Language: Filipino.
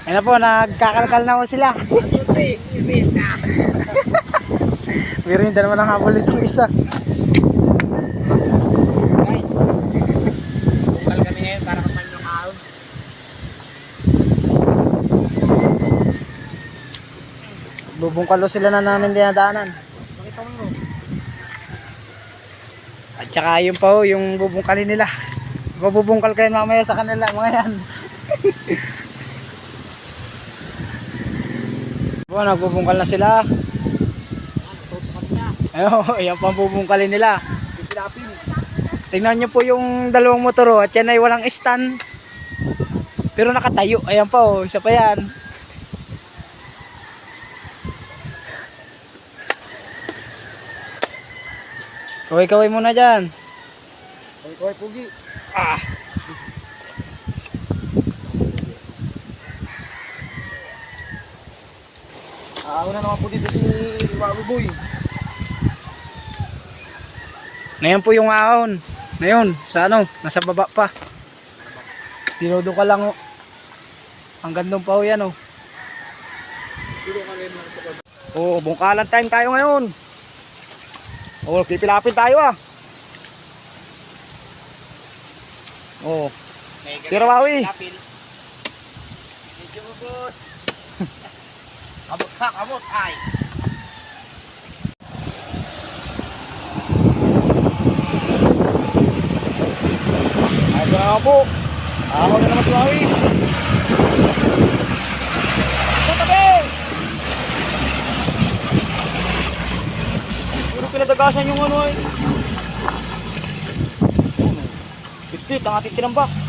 Ayun na po, nagkakalkal na po sila. Mirinda naman ang habol itong isa. Guys, bukal kami ngayon para kapan yung ahon. Bubungkalo sila na namin dinadaanan. Bakit mo? At saka yun pa ho, yung bubungkalin nila. Bubungkal kayo mamaya sa kanila, mga yan. Oh, nagbubungkal na sila. Ayun, yan pa ang bubungkalin nila. Tingnan nyo po yung dalawang motor at yan ay walang stand. Pero nakatayo. Ayan pa oh, isa pa yan. Kaway-kaway muna dyan. Kaway pugi. Ah. Una naman po dito si Wawi Boy. Ngayon po yung ahon. Ngayon, sa ano, nasa baba pa. Dinudo ka lang oh. Hanggang doon pa oh yan oh. Oh, bungkalan time tayo ngayon. Oh, pipilapin tayo ah. Oh. Tira Wawi. Medyo mo boss. Abot ha, abot ay. Ay, na po. Ako na naman si Wawi. Tabi! Puro pinadagasan yung ano ay. Pitit ang ating tinambak.